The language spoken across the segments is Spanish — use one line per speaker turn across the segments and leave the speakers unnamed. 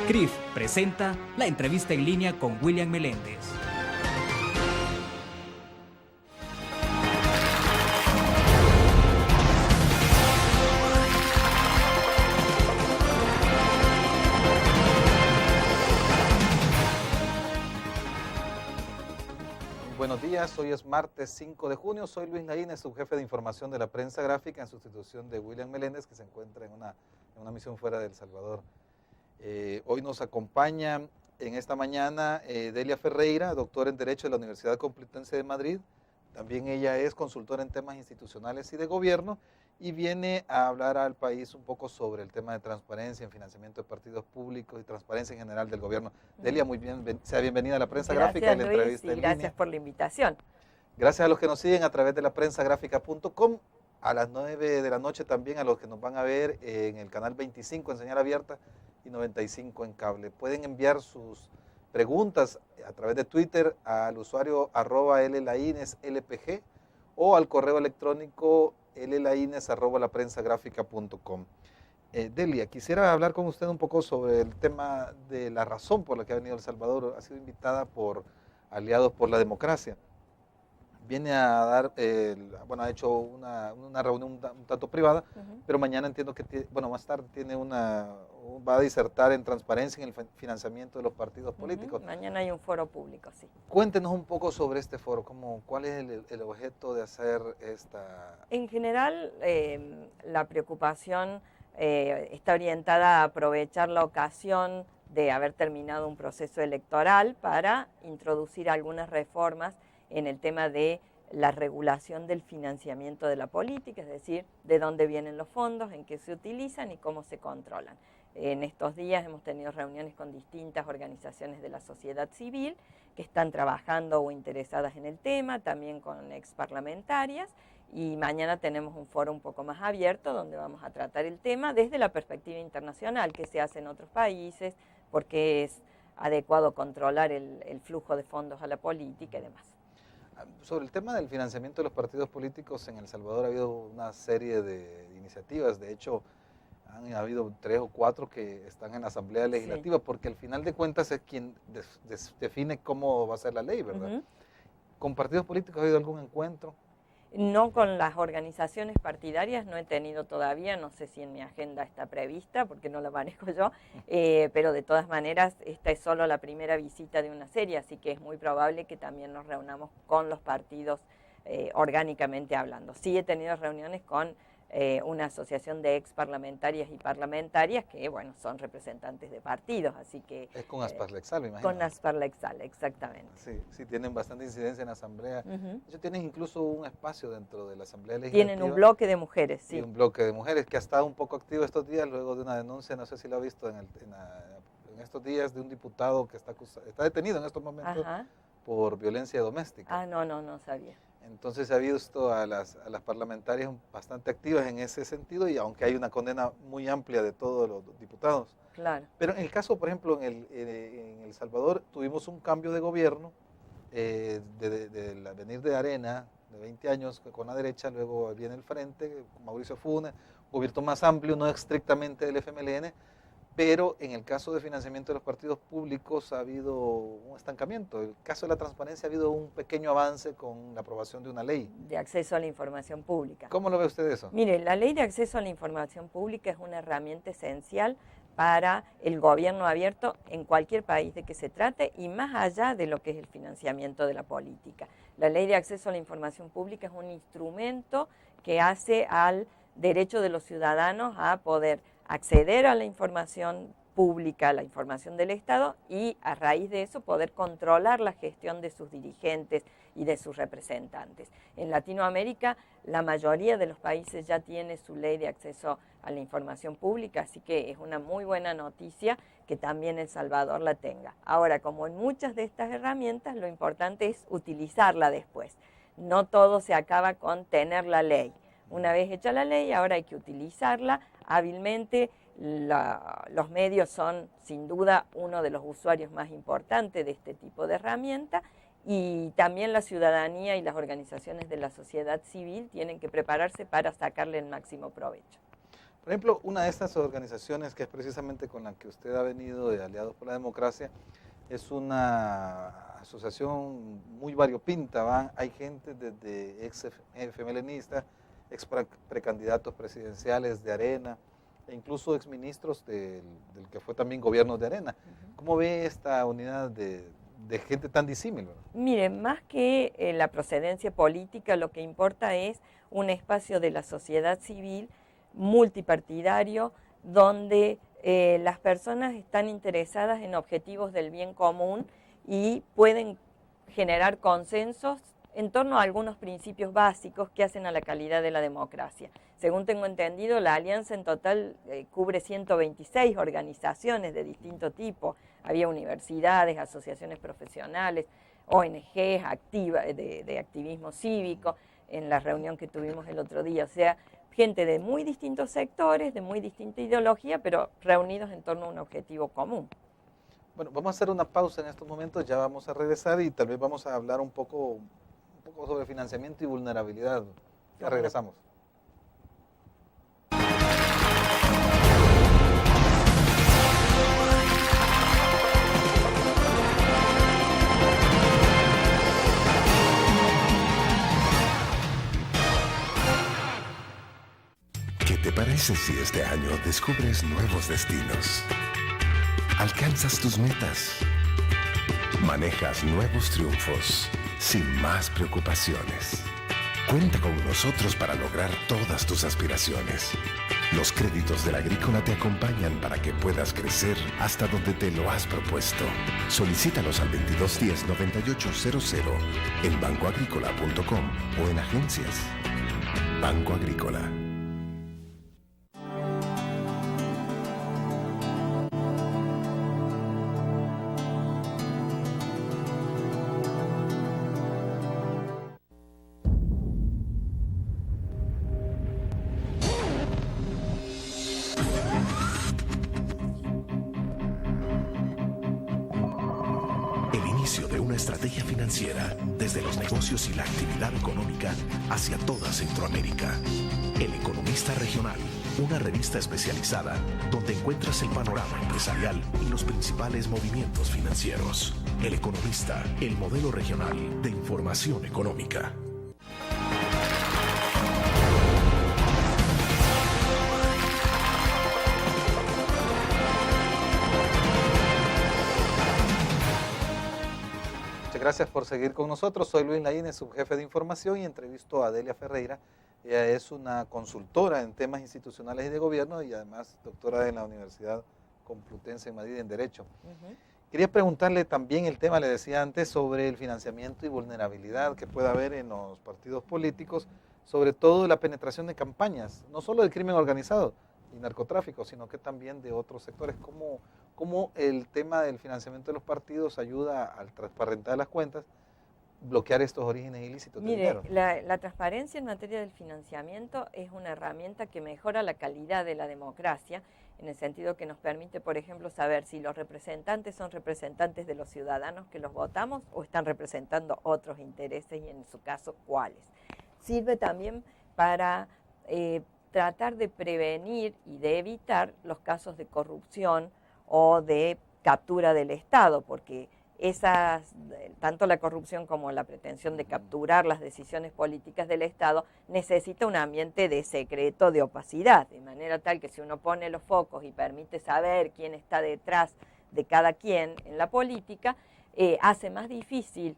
CRIF presenta la entrevista en línea con William Meléndez.
Buenos días, hoy es martes 5 de junio, soy Luis Laínez, subjefe de información de la prensa gráfica en sustitución de William Meléndez, que se encuentra en una misión fuera de El Salvador. Hoy nos acompaña en esta mañana Delia Ferreira, doctora en Derecho de la Universidad Complutense de Madrid. También ella es consultora en temas institucionales y de gobierno y viene a hablar al país un poco sobre el tema de transparencia en financiamiento de partidos públicos y transparencia en general del gobierno. Delia, muy bien, sea bienvenida a la prensa gráfica y la entrevista en línea.
Gracias por la invitación.
Gracias a los que nos siguen a través de laprensagráfica.com. A las 9 de la noche también a los que nos van a ver en el canal 25 en señal abierta y 95 en cable. Pueden enviar sus preguntas a través de Twitter al usuario @llaineslpg o al correo electrónico llaines@laprensagráfica.com. Delia, quisiera hablar con usted un poco sobre el tema de la razón por la que ha venido El Salvador. Ha sido invitada por Aliados por la Democracia. Viene a dar, ha hecho una reunión un tanto privada, pero mañana entiendo que, más tarde va a disertar en transparencia en el financiamiento de los partidos políticos.
Mañana hay un foro público, sí.
Cuéntenos un poco sobre este foro, ¿cuál es el objeto de hacer esta...?
En general, la preocupación está orientada a aprovechar la ocasión de haber terminado un proceso electoral para introducir algunas reformas en el tema de la regulación del financiamiento de la política, es decir, de dónde vienen los fondos, en qué se utilizan y cómo se controlan. En estos días hemos tenido reuniones con distintas organizaciones de la sociedad civil que están trabajando o interesadas en el tema, también con exparlamentarias, y mañana tenemos un foro un poco más abierto donde vamos a tratar el tema desde la perspectiva internacional, qué se hace en otros países, por qué es adecuado controlar el flujo de fondos a la política y demás.
Sobre el tema del financiamiento de los partidos políticos en El Salvador ha habido una serie de iniciativas. De hecho, han habido 3 o 4 que están en la Asamblea Legislativa, sí, porque al final de cuentas es quien define cómo va a ser la ley, ¿verdad? ¿Con partidos políticos ha habido algún encuentro?
No, con las organizaciones partidarias no he tenido todavía, no sé si en mi agenda está prevista porque no la manejo yo, pero de todas maneras esta es solo la primera visita de una serie, así que es muy probable que también nos reunamos con los partidos orgánicamente hablando. Sí he tenido reuniones con una asociación de ex parlamentarias y parlamentarias que, son representantes de partidos, así que...
Es con Asparlexal, me imagino.
Con Asparlexal, exactamente.
Sí, tienen bastante incidencia en la Asamblea. Ellos tienen incluso un espacio dentro de la Asamblea Legislativa.
Tienen un bloque de mujeres, sí.
Y un bloque de mujeres que ha estado un poco activo estos días luego de una denuncia, no sé si lo ha visto en estos días, de un diputado que está detenido en estos momentos por violencia doméstica.
Ah, no sabía.
Entonces ha visto a las parlamentarias bastante activas en ese sentido, y aunque hay una condena muy amplia de todos los diputados.
Claro.
Pero en el caso, por ejemplo, en El Salvador tuvimos un cambio de gobierno, venir de Arena, de 20 años con la derecha, luego viene el Frente, con Mauricio Funes, un gobierno más amplio, no estrictamente del FMLN, pero en el caso de financiamiento de los partidos públicos ha habido un estancamiento. En el caso de la transparencia ha habido un pequeño avance con la aprobación de una ley.
De acceso a la información pública.
¿Cómo lo ve usted eso?
Mire, la ley de acceso a la información pública es una herramienta esencial para el gobierno abierto en cualquier país de que se trate y más allá de lo que es el financiamiento de la política. La ley de acceso a la información pública es un instrumento que hace al derecho de los ciudadanos a poder acceder a la información pública, a la información del Estado, y a raíz de eso poder controlar la gestión de sus dirigentes y de sus representantes. En Latinoamérica la mayoría de los países ya tiene su ley de acceso a la información pública, así que es una muy buena noticia que también El Salvador la tenga. Ahora, como en muchas de estas herramientas, lo importante es utilizarla después. No todo se acaba con tener la ley. Una vez hecha la ley, ahora hay que utilizarla hábilmente. Los medios son sin duda uno de los usuarios más importantes de este tipo de herramienta, y también la ciudadanía y las organizaciones de la sociedad civil tienen que prepararse para sacarle el máximo provecho.
Por ejemplo, una de estas organizaciones que es precisamente con la que usted ha venido de Aliados por la Democracia, es una asociación muy variopinta, ¿va? Hay gente desde ex FMLNistas, ex precandidatos presidenciales de Arena, e incluso exministros del que fue también gobierno de Arena. ¿Cómo ve esta unidad de gente tan disímil?
Mire, más que la procedencia política, lo que importa es un espacio de la sociedad civil multipartidario donde las personas están interesadas en objetivos del bien común y pueden generar consensos en torno a algunos principios básicos que hacen a la calidad de la democracia. Según tengo entendido, la alianza en total cubre 126 organizaciones de distinto tipo. Había universidades, asociaciones profesionales, ONGs de activismo cívico, en la reunión que tuvimos el otro día. O sea, gente de muy distintos sectores, de muy distinta ideología, pero reunidos en torno a un objetivo común.
Bueno, vamos a hacer una pausa en estos momentos, ya vamos a regresar y tal vez vamos a hablar un poco sobre financiamiento y vulnerabilidad. Ya regresamos.
¿Qué te parece si este año descubres nuevos destinos? Alcanzas tus metas. Manejas nuevos triunfos sin más preocupaciones. Cuenta con nosotros para lograr todas tus aspiraciones. Los créditos de la Agrícola te acompañan para que puedas crecer hasta donde te lo has propuesto. Solicítalos al 2210-9800 en bancoagricola.com o en agencias. Banco Agrícola. De una estrategia financiera desde los negocios y la actividad económica hacia toda Centroamérica. El Economista Regional, una revista especializada donde encuentras el panorama empresarial y los principales movimientos financieros. El Economista, el modelo regional de información económica.
Gracias por seguir con nosotros. Soy Luis Laínez, subjefe de información, y entrevisto a Adelia Ferreira. Ella es una consultora en temas institucionales y de gobierno y además doctora en la Universidad Complutense en Madrid en Derecho. Quería preguntarle también el tema, le decía antes, sobre el financiamiento y vulnerabilidad que puede haber en los partidos políticos, sobre todo la penetración de campañas, no solo del crimen organizado y narcotráfico, sino que también de otros sectores. ¿Cómo el tema del financiamiento de los partidos ayuda al transparentar las cuentas, bloquear estos orígenes ilícitos de dinero?
La transparencia en materia del financiamiento es una herramienta que mejora la calidad de la democracia, en el sentido que nos permite, por ejemplo, saber si los representantes son representantes de los ciudadanos que los votamos o están representando otros intereses y, en su caso, cuáles. Sirve también para tratar de prevenir y de evitar los casos de corrupción o de captura del Estado, porque tanto la corrupción como la pretensión de capturar las decisiones políticas del Estado necesita un ambiente de secreto, de opacidad, de manera tal que si uno pone los focos y permite saber quién está detrás de cada quien en la política, hace más difícil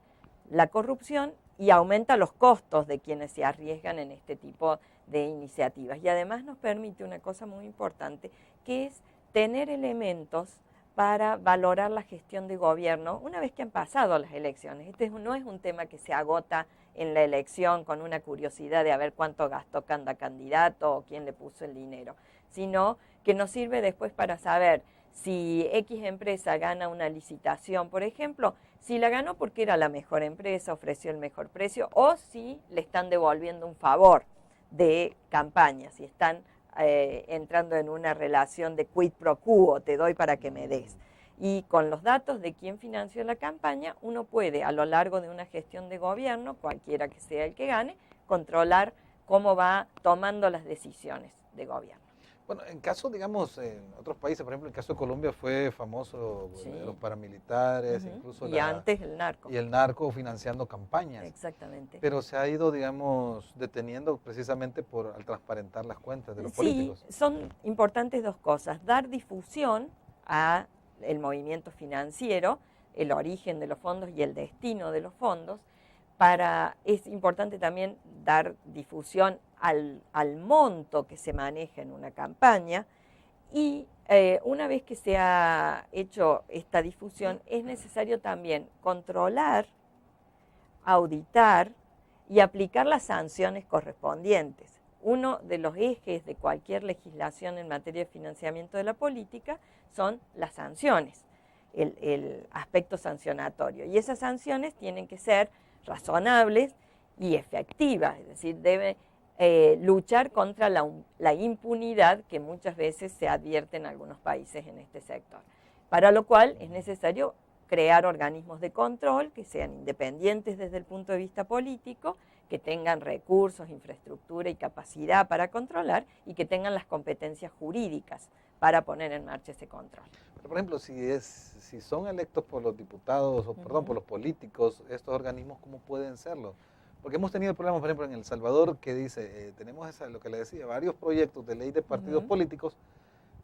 la corrupción y aumenta los costos de quienes se arriesgan en este tipo de iniciativas. Y además nos permite una cosa muy importante, que es tener elementos para valorar la gestión de gobierno una vez que han pasado las elecciones. No es un tema que se agota en la elección con una curiosidad de a ver cuánto gastó cada candidato o quién le puso el dinero, sino que nos sirve después para saber si X empresa gana una licitación, por ejemplo, si la ganó porque era la mejor empresa, ofreció el mejor precio, o si le están devolviendo un favor de campaña, si están entrando en una relación de quid pro quo, te doy para que me des. Y con los datos de quién financió la campaña, uno puede, a lo largo de una gestión de gobierno, cualquiera que sea el que gane, controlar cómo va tomando las decisiones de gobierno.
Bueno, en caso, digamos, en otros países, por ejemplo, en el caso de Colombia fue famoso
Sí.
Los paramilitares,
Ujú.
incluso
Y antes el narco.
y el narco financiando campañas.
Exactamente.
Pero se ha ido, digamos, deteniendo precisamente al transparentar las cuentas de los políticos.
Sí, son importantes dos cosas. Dar difusión a el movimiento financiero, el origen de los fondos y el destino de los fondos. Es importante también dar difusión al monto que se maneja en una campaña y una vez que se ha hecho esta difusión es necesario también controlar, auditar y aplicar las sanciones correspondientes. Uno de los ejes de cualquier legislación en materia de financiamiento de la política son las sanciones, el aspecto sancionatorio. Y esas sanciones tienen que ser razonables y efectivas, es decir, debe luchar contra la impunidad que muchas veces se advierte en algunos países en este sector. Para lo cual es necesario crear organismos de control que sean independientes desde el punto de vista político, que tengan recursos, infraestructura y capacidad para controlar y que tengan las competencias jurídicas para poner en marcha ese control.
Pero, por ejemplo, si son electos por los diputados, perdón, por los políticos, estos organismos, ¿cómo pueden serlo? Porque hemos tenido problemas, por ejemplo, en El Salvador, que dice, tenemos lo que le decía, varios proyectos de ley de partidos políticos,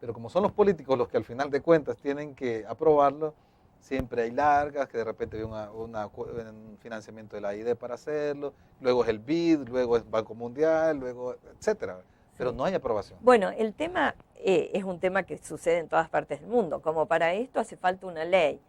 pero como son los políticos los que al final de cuentas tienen que aprobarlo, siempre hay largas, que de repente hay un financiamiento de la AID para hacerlo, luego es el BID, luego es Banco Mundial, luego, etcétera. Pero no hay aprobación.
Bueno, el tema es un tema que sucede en todas partes del mundo. Como para esto hace falta una ley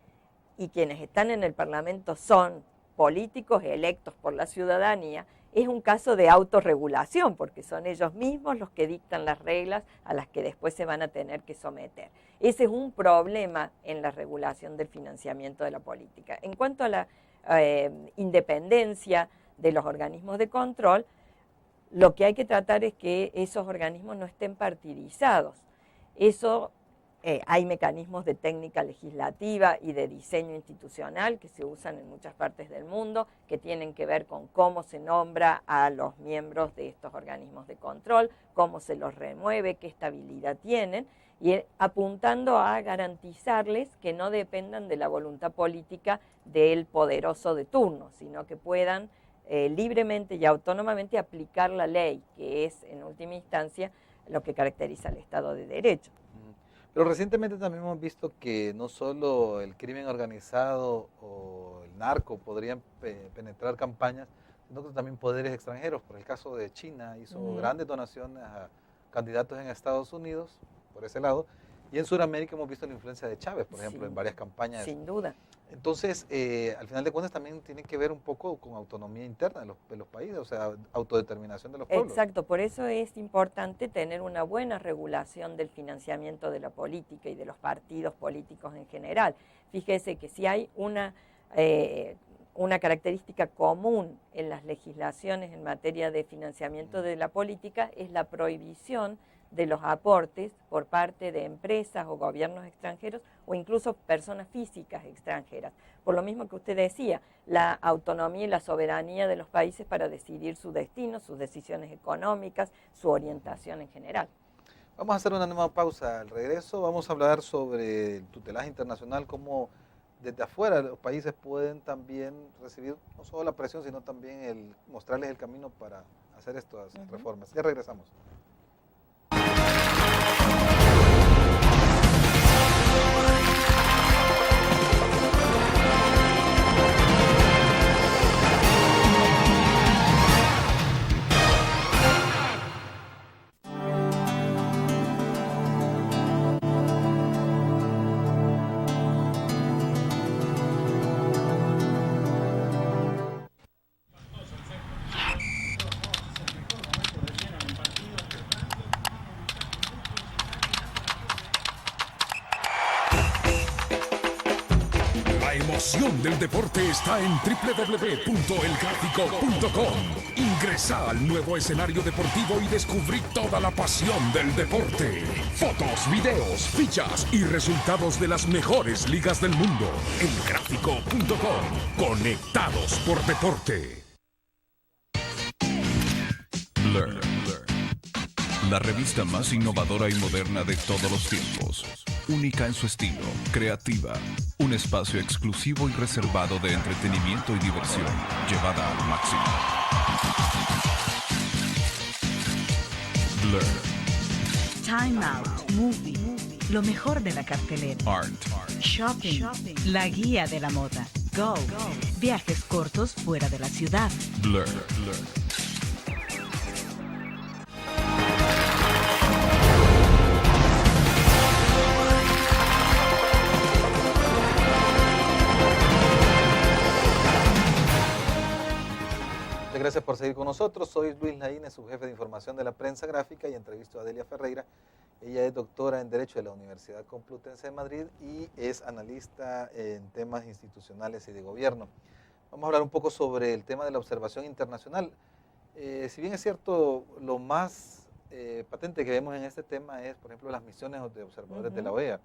y quienes están en el Parlamento son políticos electos por la ciudadanía, es un caso de autorregulación, porque son ellos mismos los que dictan las reglas a las que después se van a tener que someter. Ese es un problema en la regulación del financiamiento de la política. En cuanto a la independencia de los organismos de control, lo que hay que tratar es que esos organismos no estén partidizados. Eso hay mecanismos de técnica legislativa y de diseño institucional que se usan en muchas partes del mundo, que tienen que ver con cómo se nombra a los miembros de estos organismos de control, cómo se los remueve, qué estabilidad tienen, y apuntando a garantizarles que no dependan de la voluntad política del poderoso de turno, sino que puedan libremente y autónomamente aplicar la ley, que es en última instancia lo que caracteriza al Estado de Derecho.
Pero recientemente también hemos visto que no solo el crimen organizado o el narco podrían penetrar campañas, sino que también poderes extranjeros. Por el caso de China, hizo grandes donaciones a candidatos en Estados Unidos, por ese lado, y en Sudamérica hemos visto la influencia de Chávez, por ejemplo, en varias campañas.
Sin duda.
Entonces, al final de cuentas también tiene que ver un poco con autonomía interna de los países, o sea, autodeterminación de los pueblos.
Exacto, por eso es importante tener una buena regulación del financiamiento de la política y de los partidos políticos en general. Fíjese que si hay una característica común en las legislaciones en materia de financiamiento de la política es la prohibición de los aportes por parte de empresas o gobiernos extranjeros o incluso personas físicas extranjeras. Por lo mismo que usted decía, la autonomía y la soberanía de los países para decidir su destino, sus decisiones económicas, su orientación en general.
Vamos a hacer una nueva pausa. Al regreso vamos a hablar sobre el tutelaje internacional, cómo desde afuera los países pueden también recibir no solo la presión, sino también mostrarles el camino para hacer estas reformas. Ya regresamos.
La emoción del deporte está en www.elgráfico.com. Ingresa al nuevo escenario deportivo y descubrí toda la pasión del deporte. Fotos, videos, fichas y resultados de las mejores ligas del mundo. Elgráfico.com. Conectados por deporte. La revista más innovadora y moderna de todos los tiempos. Única en su estilo, creativa. Un espacio exclusivo y reservado de entretenimiento y diversión, llevada al máximo. Blur.
Time Out, Movie, lo mejor de la cartelera.
Art.
Shopping, la guía de la moda. Go, viajes cortos fuera de la ciudad.
Blur.
Gracias por seguir con nosotros. Soy Luis Laínez, subjefe de información de la prensa gráfica, y entrevisto a Adelia Ferreira. Ella es doctora en Derecho de la Universidad Complutense de Madrid y es analista en temas institucionales y de gobierno. Vamos a hablar un poco sobre el tema de la observación internacional. Si bien es cierto, lo más patente que vemos en este tema es, por ejemplo, las misiones de observadores de la OEA.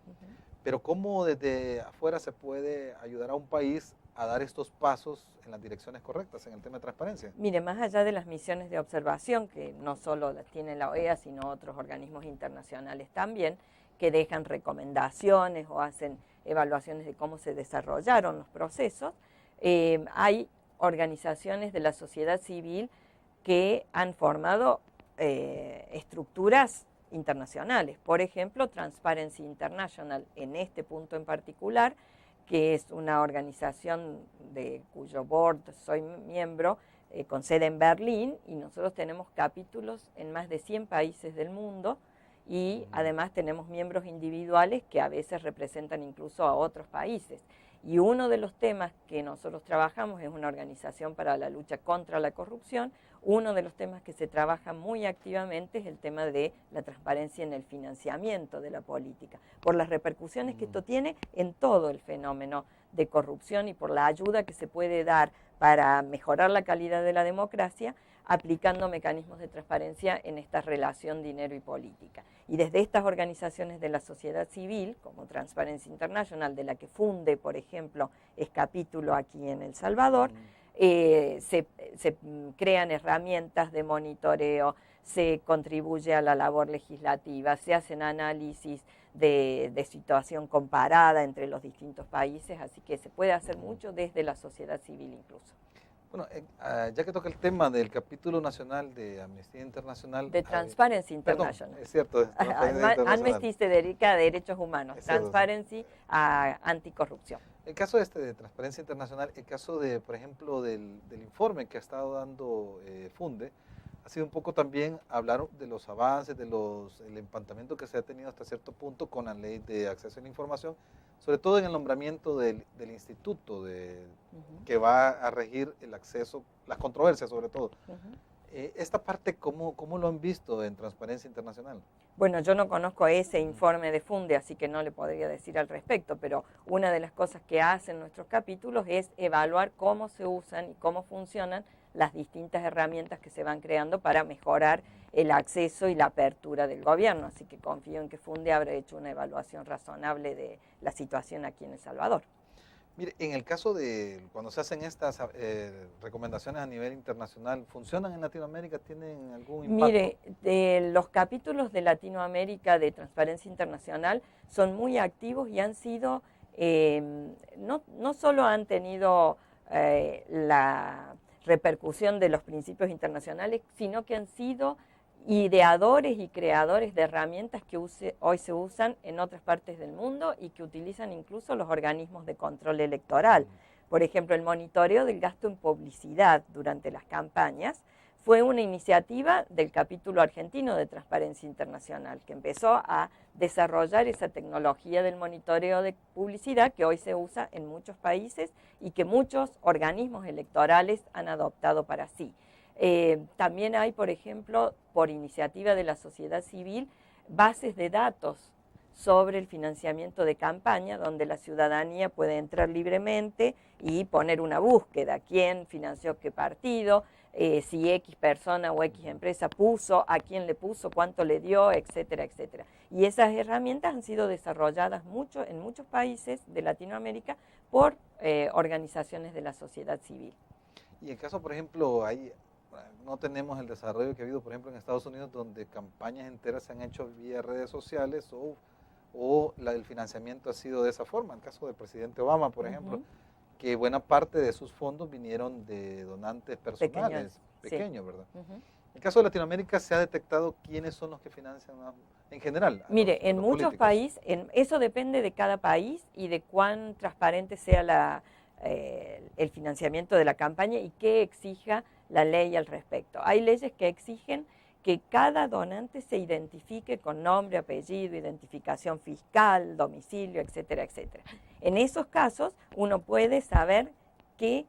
Pero ¿cómo desde afuera se puede ayudar a un país a dar estos pasos en las direcciones correctas en el tema de transparencia?
Mire, más allá de las misiones de observación, que no solo las tiene la OEA, sino otros organismos internacionales también, que dejan recomendaciones o hacen evaluaciones de cómo se desarrollaron los procesos, hay organizaciones de la sociedad civil que han formado estructuras internacionales. Por ejemplo, Transparency International, en este punto en particular, que es una organización de cuyo board soy miembro, con sede en Berlín, y nosotros tenemos capítulos en más de 100 países del mundo, y además tenemos miembros individuales que a veces representan incluso a otros países. Y uno de los temas que nosotros trabajamos es una organización para la lucha contra la corrupción. Uno de los temas que se trabaja muy activamente es el tema de la transparencia en el financiamiento de la política, por las repercusiones que esto tiene en todo el fenómeno de corrupción y por la ayuda que se puede dar para mejorar la calidad de la democracia, aplicando mecanismos de transparencia en esta relación dinero y política. Y desde estas organizaciones de la sociedad civil, como Transparency International, de la que funde, por ejemplo, es capítulo aquí en El Salvador, se crean herramientas de monitoreo, se contribuye a la labor legislativa, se hacen análisis de situación comparada entre los distintos países, así que se puede hacer mucho desde la sociedad civil incluso.
Bueno, ya que toca el tema del capítulo nacional de Amnistía Internacional...
De Transparency International.
Perdón, es cierto.
Amnesty se dedica a derechos humanos,
Es cierto,
Transparency a anticorrupción.
El caso de Transparencia Internacional, el caso de, por ejemplo, del informe que ha estado dando Funde, ha sido un poco también hablar de los avances, el empantamiento que se ha tenido hasta cierto punto con la ley de acceso a la información, sobre todo en el nombramiento del instituto que va a regir el acceso, las controversias sobre todo. Esta parte, ¿cómo lo han visto en Transparencia Internacional?
Bueno, yo no conozco ese informe de Funde, así que no le podría decir al respecto, pero una de las cosas que hacen nuestros capítulos es evaluar cómo se usan y cómo funcionan las distintas herramientas que se van creando para mejorar el acceso y la apertura del gobierno. Así que confío en que Funde habrá hecho una evaluación razonable de la situación aquí en El Salvador.
Mire, en el caso de cuando se hacen estas recomendaciones a nivel internacional, ¿funcionan en Latinoamérica? ¿Tienen algún impacto?
Mire, los capítulos de Latinoamérica de Transparencia Internacional son muy activos y han sido, no solo han tenido la repercusión de los principios internacionales, sino que han sido ideadores y creadores de herramientas que hoy se usan en otras partes del mundo y que utilizan incluso los organismos de control electoral. Por ejemplo, el monitoreo del gasto en publicidad durante las campañas fue una iniciativa del capítulo argentino de Transparencia Internacional, que empezó a desarrollar esa tecnología del monitoreo de publicidad que hoy se usa en muchos países y que muchos organismos electorales han adoptado para sí. También hay, por ejemplo, por iniciativa de la sociedad civil, bases de datos sobre el financiamiento de campaña, donde la ciudadanía puede entrar libremente y poner una búsqueda, quién financió qué partido, si X persona o X empresa puso, a quién le puso, cuánto le dio, etcétera, etcétera. Y esas herramientas han sido desarrolladas en muchos países de Latinoamérica por organizaciones de la sociedad civil.
Y en caso, por ejemplo, hay no tenemos el desarrollo que ha habido, por ejemplo, en Estados Unidos, donde campañas enteras se han hecho vía redes sociales o el financiamiento ha sido de esa forma. En el caso del presidente Obama, por ejemplo, que buena parte de sus fondos vinieron de donantes personales, pequeños, ¿verdad? En el caso de Latinoamérica, ¿se ha detectado quiénes son los que financian en general?
Mire, en muchos países, eso depende de cada país y de cuán transparente sea el financiamiento de la campaña y qué exija la ley al respecto. Hay leyes que exigen que cada donante se identifique con nombre, apellido, identificación fiscal, domicilio, etcétera, etcétera. En esos casos uno puede saber qué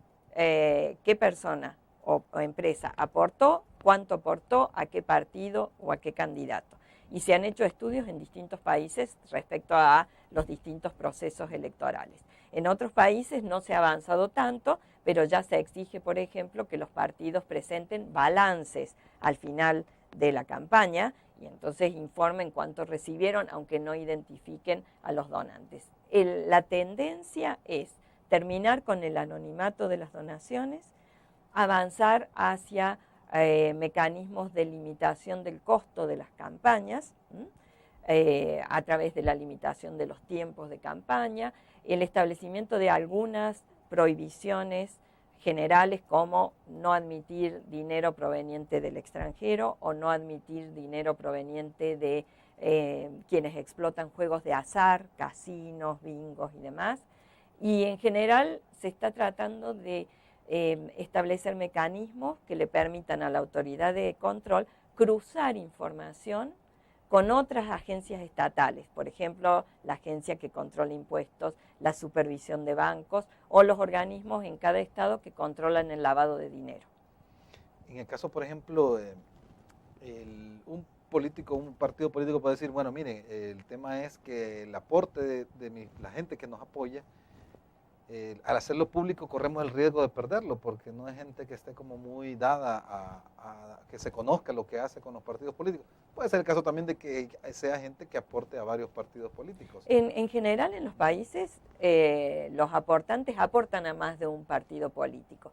persona o empresa aportó, cuánto aportó, a qué partido o a qué candidato. Y se han hecho estudios en distintos países respecto a los distintos procesos electorales. En otros países no se ha avanzado tanto, pero ya se exige, por ejemplo, que los partidos presenten balances al final de la campaña y entonces informen cuánto recibieron, aunque no identifiquen a los donantes. La tendencia es terminar con el anonimato de las donaciones, avanzar hacia mecanismos de limitación del costo de las campañas, a través de la limitación de los tiempos de campaña, el establecimiento de algunas prohibiciones generales como no admitir dinero proveniente del extranjero o no admitir dinero proveniente de quienes explotan juegos de azar, casinos, bingos y demás. Y en general se está tratando de establecer mecanismos que le permitan a la autoridad de control cruzar información con otras agencias estatales, por ejemplo, la agencia que controla impuestos, la supervisión de bancos o los organismos en cada estado que controlan el lavado de dinero.
En el caso, por ejemplo, un partido político puede decir, bueno, mire, el tema es que el aporte de la gente que nos apoya, al hacerlo público corremos el riesgo de perderlo, porque no es gente que esté como muy dada a que se conozca lo que hace con los partidos políticos. Puede ser el caso también de que sea gente que aporte a varios partidos políticos.
En general, en los países, los aportantes aportan a más de un partido político.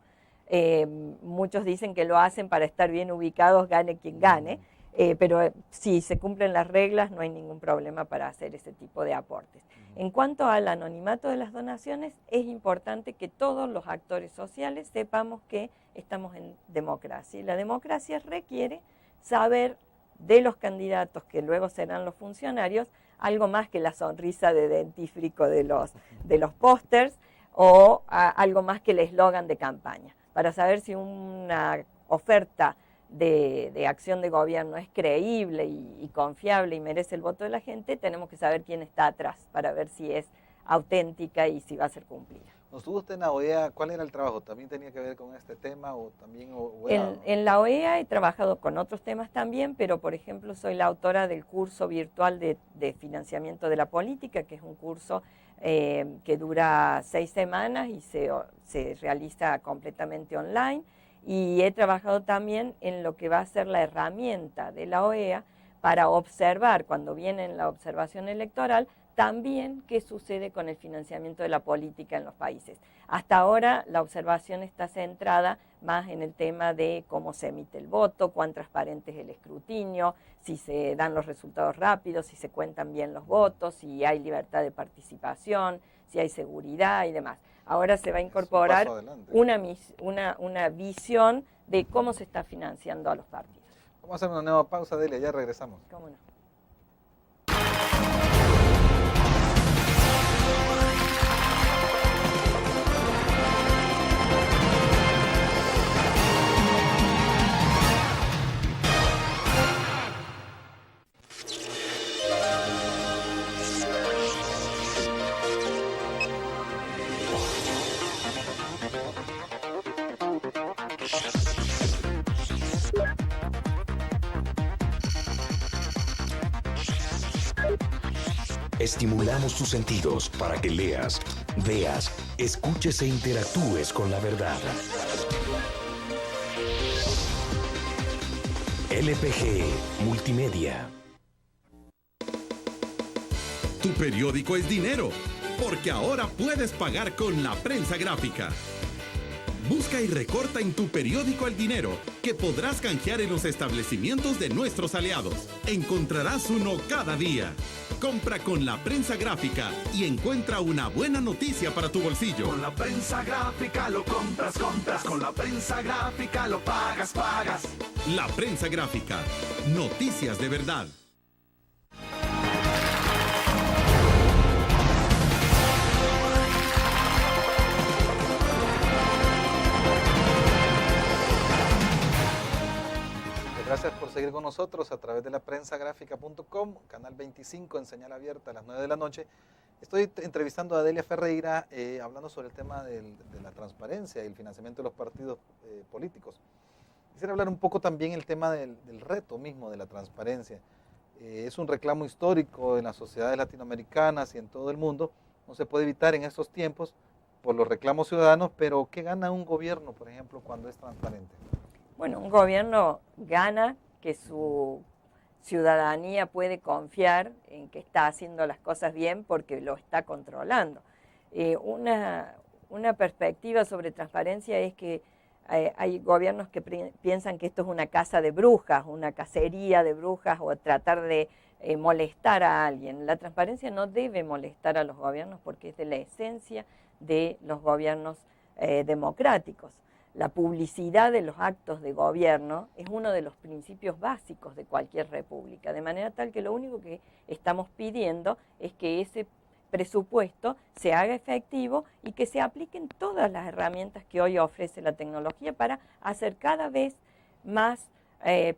Muchos dicen que lo hacen para estar bien ubicados, gane quien gane, pero si se cumplen las reglas no hay ningún problema para hacer ese tipo de aportes. En cuanto al anonimato de las donaciones, es importante que todos los actores sociales sepamos que estamos en democracia. Y la democracia requiere saber de los candidatos, que luego serán los funcionarios, algo más que la sonrisa de dentífrico de los pósters o algo más que el eslogan de campaña. Para saber si una oferta de acción de gobierno es creíble y confiable y merece el voto de la gente, tenemos que saber quién está atrás para ver si es auténtica y si va a ser cumplida.
¿No estuvo usted en la OEA? ¿Cuál era el trabajo? ¿También tenía que ver con este tema o también
En la OEA he trabajado con otros temas también, pero por ejemplo soy la autora del curso virtual de financiamiento de la política, que es un curso que dura 6 semanas y se realiza completamente online. Y he trabajado también en lo que va a ser la herramienta de la OEA para observar, cuando viene la observación electoral, también qué sucede con el financiamiento de la política en los países. Hasta ahora la observación está centrada más en el tema de cómo se emite el voto, cuán transparente es el escrutinio, si se dan los resultados rápidos, si se cuentan bien los votos, si hay libertad de participación, si hay seguridad y demás. Ahora se va a incorporar una visión de cómo se está financiando a los partidos.
Vamos a hacer una nueva pausa, Delia, ya regresamos.
¿Cómo no?
Estimulamos tus sentidos para que leas, veas, escuches e interactúes con la verdad. LPG Multimedia.
Tu periódico es dinero, porque ahora puedes pagar con la prensa gráfica. Busca y recorta en tu periódico el dinero que podrás canjear en los establecimientos de nuestros aliados. Encontrarás uno cada día. Compra con la prensa gráfica y encuentra una buena noticia para tu bolsillo.
Con la prensa gráfica lo compras. Con la prensa gráfica lo pagas.
La prensa gráfica. Noticias de verdad.
Gracias por seguir con nosotros a través de la prensagráfica.com, canal 25 en señal abierta a las 9 de la noche. Estoy entrevistando a Delia Ferreira hablando sobre el tema de la transparencia y el financiamiento de los partidos políticos. Quisiera hablar un poco también el tema del reto mismo de la transparencia. Es un reclamo histórico en las sociedades latinoamericanas y en todo el mundo. No se puede evitar en estos tiempos por los reclamos ciudadanos, pero ¿qué gana un gobierno, por ejemplo, cuando es transparente?
Bueno, un gobierno gana que su ciudadanía puede confiar en que está haciendo las cosas bien porque lo está controlando. Una perspectiva sobre transparencia es que hay gobiernos que piensan que esto es una casa de brujas, una cacería de brujas o tratar de molestar a alguien. La transparencia no debe molestar a los gobiernos porque es de la esencia de los gobiernos democráticos. La publicidad de los actos de gobierno es uno de los principios básicos de cualquier república, de manera tal que lo único que estamos pidiendo es que ese presupuesto se haga efectivo y que se apliquen todas las herramientas que hoy ofrece la tecnología para hacer cada vez más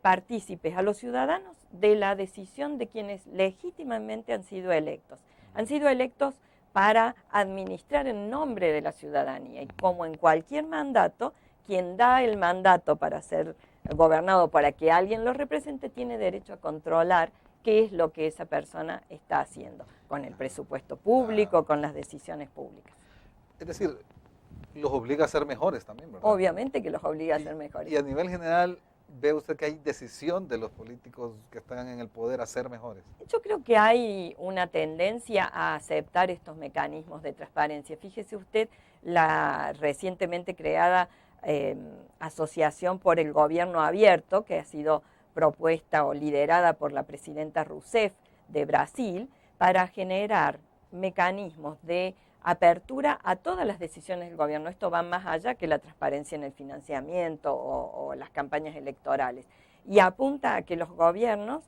partícipes a los ciudadanos de la decisión de quienes legítimamente han sido electos. Han sido electos para administrar en nombre de la ciudadanía y como en cualquier mandato, quien da el mandato para ser gobernado, para que alguien lo represente, tiene derecho a controlar qué es lo que esa persona está haciendo, con el presupuesto público, con las decisiones públicas.
Es decir, los obliga a ser mejores también, ¿verdad?
Obviamente que los obliga a ser mejores.
Y a nivel general, ¿ve usted que hay decisión de los políticos que están en el poder a ser mejores?
Yo creo que hay una tendencia a aceptar estos mecanismos de transparencia. Fíjese usted la recientemente creada Asociación por el Gobierno Abierto, que ha sido propuesta o liderada por la presidenta Rousseff de Brasil, para generar mecanismos de apertura a todas las decisiones del gobierno. Esto va más allá que la transparencia en el financiamiento o las campañas electorales. Y apunta a que los gobiernos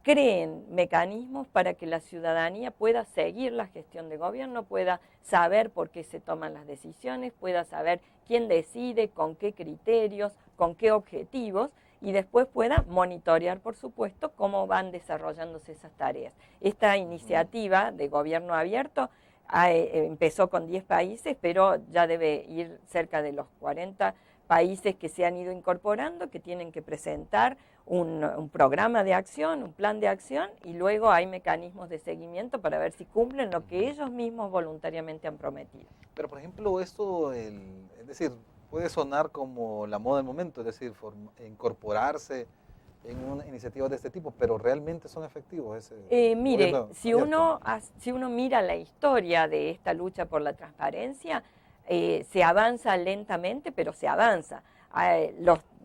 creen mecanismos para que la ciudadanía pueda seguir la gestión de gobierno, pueda saber por qué se toman las decisiones, pueda saber quién decide, con qué criterios, con qué objetivos, y después pueda monitorear, por supuesto, cómo van desarrollándose esas tareas. Esta iniciativa de gobierno abierto empezó con 10 países, pero ya debe ir cerca de los 40 países que se han ido incorporando, que tienen que presentar un programa de acción, un plan de acción, y luego hay mecanismos de seguimiento para ver si cumplen lo que ellos mismos voluntariamente han prometido.
Pero, por ejemplo, esto, es decir, puede sonar como la moda del momento, es decir, incorporarse en una iniciativa de este tipo, pero realmente son efectivos.
Mire, si uno mira la historia de esta lucha por la transparencia, se avanza lentamente, pero se avanza.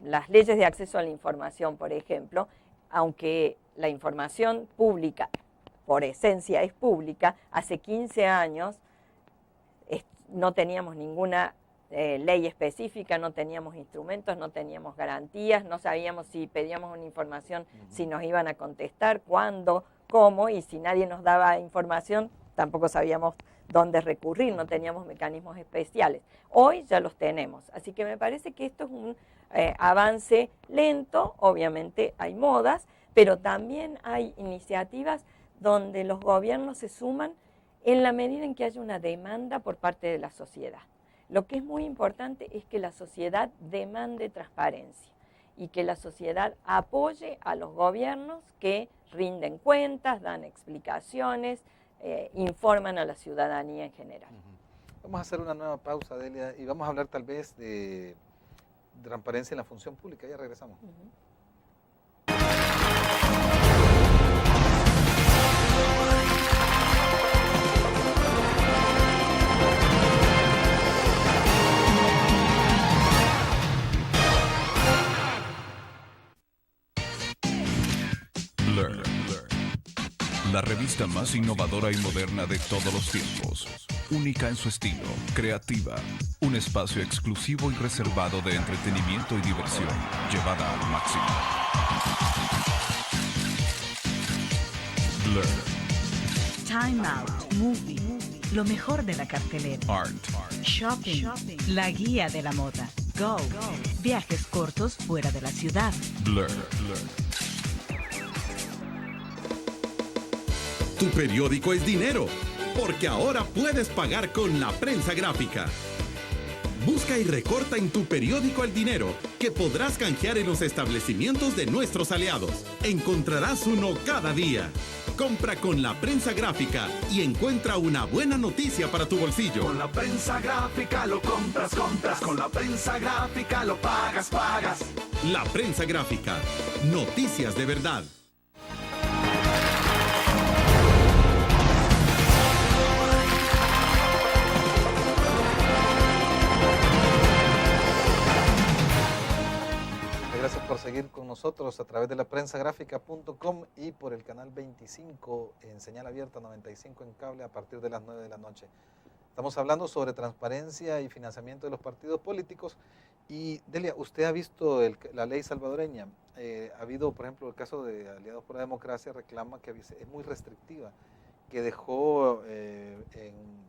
Las leyes de acceso a la información, por ejemplo, aunque la información pública, por esencia es pública, hace 15 años no teníamos ninguna ley específica, no teníamos instrumentos, no teníamos garantías, no sabíamos si pedíamos una información, si nos iban a contestar, cuándo, cómo, y si nadie nos daba información, tampoco sabíamos dónde recurrir, no teníamos mecanismos especiales. Hoy ya los tenemos, así que me parece que esto es un avance lento, obviamente hay modas, pero también hay iniciativas donde los gobiernos se suman en la medida en que haya una demanda por parte de la sociedad. Lo que es muy importante es que la sociedad demande transparencia y que la sociedad apoye a los gobiernos que rinden cuentas, dan explicaciones, informan a la ciudadanía en general.
Vamos a hacer una nueva pausa, Delia, y vamos a hablar tal vez de transparencia en la función pública. Ya regresamos.
La revista más innovadora y moderna de todos los tiempos. Única en su estilo, creativa. Un espacio exclusivo y reservado de entretenimiento y diversión, llevada al máximo. Blur.
Time Out, Movie, lo mejor de la cartelera.
Art.
Shopping, la guía de la moda. Go, viajes cortos fuera de la ciudad.
Blur.
Tu periódico es dinero, porque ahora puedes pagar con la prensa gráfica. Busca y recorta en tu periódico el dinero que podrás canjear en los establecimientos de nuestros aliados. Encontrarás uno cada día. Compra con la prensa gráfica y encuentra una buena noticia para tu bolsillo.
Con la prensa gráfica lo compras. Con la prensa gráfica lo pagas.
La prensa gráfica. Noticias de verdad.
Gracias por seguir con nosotros a través de la prensagráfica.com y por el canal 25 en señal abierta, 95 en cable a partir de las 9 de la noche. Estamos hablando sobre transparencia y financiamiento de los partidos políticos. Y Delia, usted ha visto la ley salvadoreña. Ha habido, por ejemplo, el caso de Aliados por la Democracia, reclama que es muy restrictiva, que dejó en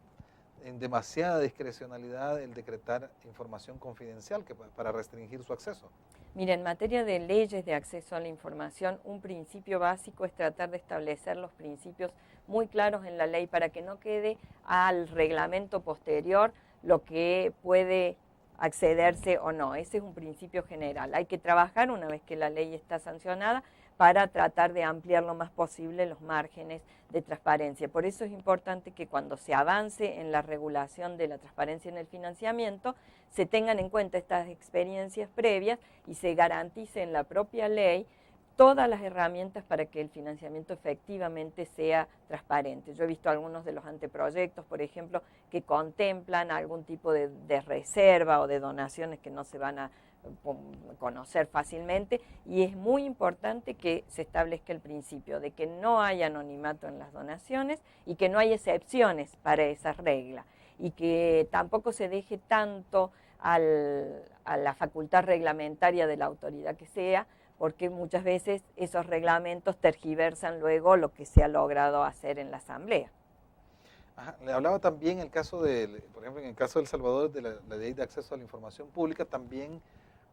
demasiada discrecionalidad el decretar información confidencial para restringir su acceso.
Mira, en materia de leyes de acceso a la información, un principio básico es tratar de establecer los principios muy claros en la ley para que no quede al reglamento posterior lo que puede accederse o no. Ese es un principio general. Hay que trabajar una vez que la ley está sancionada para tratar de ampliar lo más posible los márgenes de transparencia. Por eso es importante que cuando se avance en la regulación de la transparencia en el financiamiento, se tengan en cuenta estas experiencias previas y se garantice en la propia ley todas las herramientas para que el financiamiento efectivamente sea transparente. Yo he visto algunos de los anteproyectos, por ejemplo, que contemplan algún tipo de reserva o de donaciones que no se van a conocer fácilmente, y es muy importante que se establezca el principio de que no hay anonimato en las donaciones y que no hay excepciones para esa regla, y que tampoco se deje tanto a la facultad reglamentaria de la autoridad que sea, porque muchas veces esos reglamentos tergiversan luego lo que se ha logrado hacer en la Asamblea.
Ajá, le hablaba también el caso por ejemplo, en el caso de El Salvador, de la ley de acceso a la información pública, también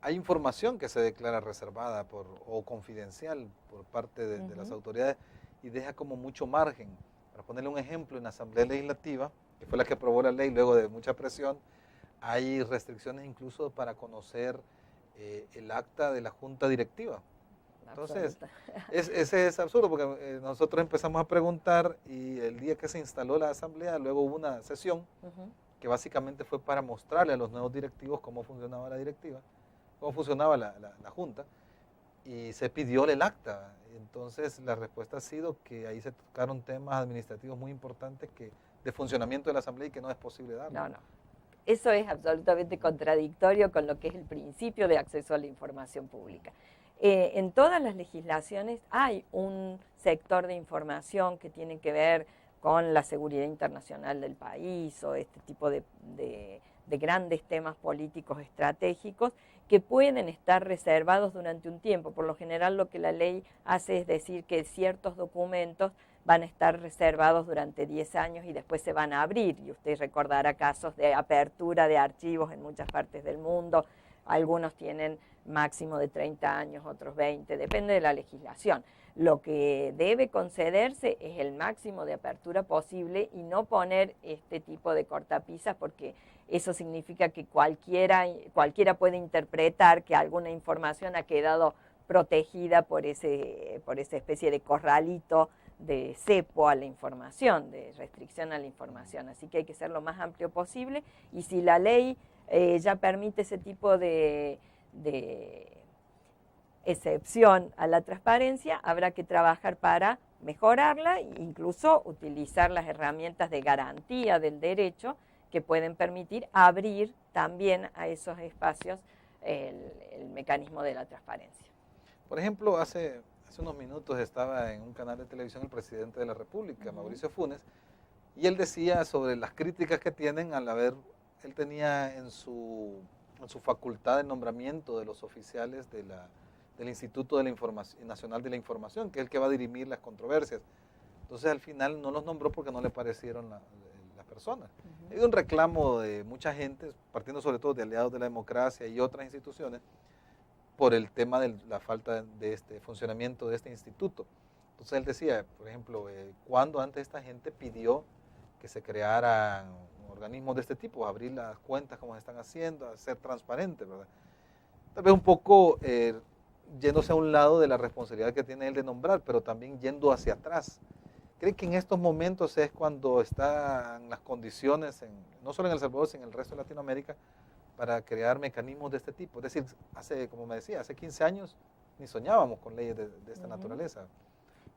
hay información que se declara reservada o confidencial por parte de las autoridades y deja como mucho margen. Para ponerle un ejemplo, en la Asamblea Legislativa, que fue la que aprobó la ley luego de mucha presión, hay restricciones incluso para conocer el acta de la Junta Directiva. Entonces, ese es absurdo porque nosotros empezamos a preguntar y el día que se instaló la Asamblea, luego hubo una sesión que básicamente fue para mostrarle a los nuevos directivos cómo funcionaba la directiva, cómo funcionaba la Junta, y se pidió el acta. Entonces la respuesta ha sido que ahí se tocaron temas administrativos muy importantes de funcionamiento de la Asamblea y que no es posible darlo.
No. Eso es absolutamente contradictorio con lo que es el principio de acceso a la información pública. En todas las legislaciones hay un sector de información que tiene que ver con la seguridad internacional del país o este tipo de grandes temas políticos estratégicos que pueden estar reservados durante un tiempo. Por lo general lo que la ley hace es decir que ciertos documentos van a estar reservados durante 10 años y después se van a abrir. Y usted recordará casos de apertura de archivos en muchas partes del mundo. Algunos tienen máximo de 30 años, otros 20, depende de la legislación. Lo que debe concederse es el máximo de apertura posible y no poner este tipo de cortapisas, porque eso significa que cualquiera puede interpretar que alguna información ha quedado protegida por esa especie de corralito de cepo a la información, de restricción a la información. Así que hay que ser lo más amplio posible, y si la ley ya permite ese tipo de excepción a la transparencia, habrá que trabajar para mejorarla e incluso utilizar las herramientas de garantía del derecho que pueden permitir abrir también a esos espacios el mecanismo de la transparencia.
Por ejemplo, hace hace unos minutos estaba en un canal de televisión el presidente de la República, Mauricio Funes, y él decía sobre las críticas que tienen al haber, él tenía en su facultad de nombramiento de los oficiales del Instituto de la Nacional de la Información, que es el que va a dirimir las controversias. Entonces al final no los nombró porque no le parecieron las personas. Hay un reclamo de mucha gente, partiendo sobre todo de Aliados de la Democracia y otras instituciones, por el tema de la falta de este funcionamiento de este instituto. Entonces él decía, por ejemplo, cuando antes esta gente pidió que se crearan organismos de este tipo, abrir las cuentas como se están haciendo, ser transparentes, ¿verdad? Tal vez un poco yéndose a un lado de la responsabilidad que tiene él de nombrar, pero también yendo hacia atrás. ¿Cree que en estos momentos es cuando están las condiciones, no solo en El Salvador, sino en el resto de Latinoamérica, para crear mecanismos de este tipo? Es decir, como me decía, hace 15 años ni soñábamos con leyes de esta naturaleza.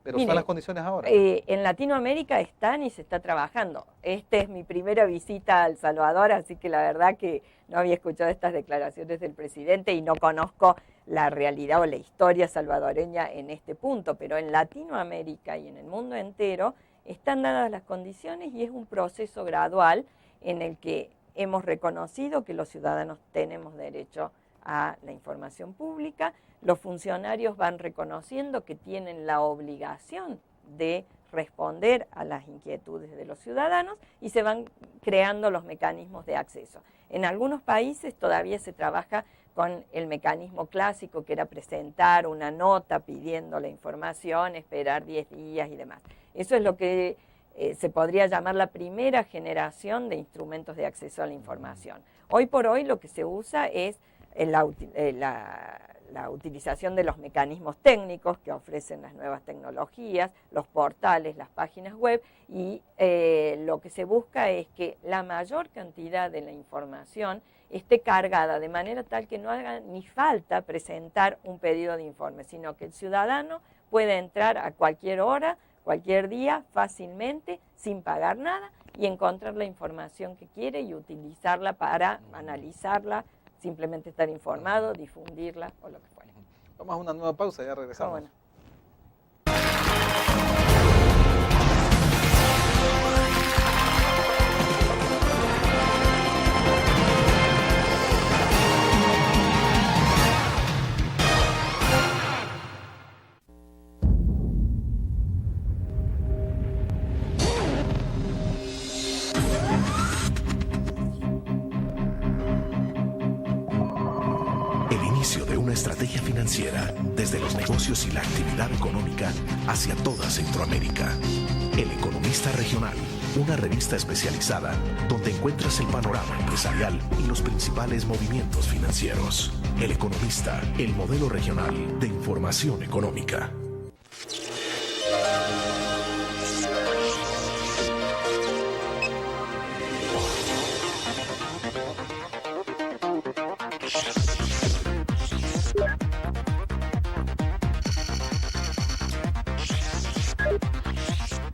Pero están las condiciones ahora.
En Latinoamérica están y se está trabajando. Esta es mi primera visita a El Salvador, así que la verdad que no había escuchado estas declaraciones del presidente y no conozco la realidad o la historia salvadoreña en este punto, pero en Latinoamérica y en el mundo entero están dadas las condiciones y es un proceso gradual en el que hemos reconocido que los ciudadanos tenemos derecho a la información pública, los funcionarios van reconociendo que tienen la obligación de responder a las inquietudes de los ciudadanos y se van creando los mecanismos de acceso. En algunos países todavía se trabaja con el mecanismo clásico que era presentar una nota pidiendo la información, esperar 10 días y demás. Eso es lo que se podría llamar la primera generación de instrumentos de acceso a la información. Hoy por hoy lo que se usa es la utilización de los mecanismos técnicos que ofrecen las nuevas tecnologías, los portales, las páginas web, y lo que se busca es que la mayor cantidad de la información esté cargada de manera tal que no haga ni falta presentar un pedido de informe, sino que el ciudadano pueda entrar a cualquier hora, cualquier día, fácilmente, sin pagar nada, y encontrar la información que quiere y utilizarla para analizarla, simplemente estar informado, difundirla o lo que fuera.
Vamos a una nueva pausa, ya regresamos.
Bueno.
De una estrategia financiera desde los negocios y la actividad económica hacia toda Centroamérica. El Economista Regional, una revista especializada donde encuentras el panorama empresarial y los principales movimientos financieros. El Economista, el modelo regional de información económica.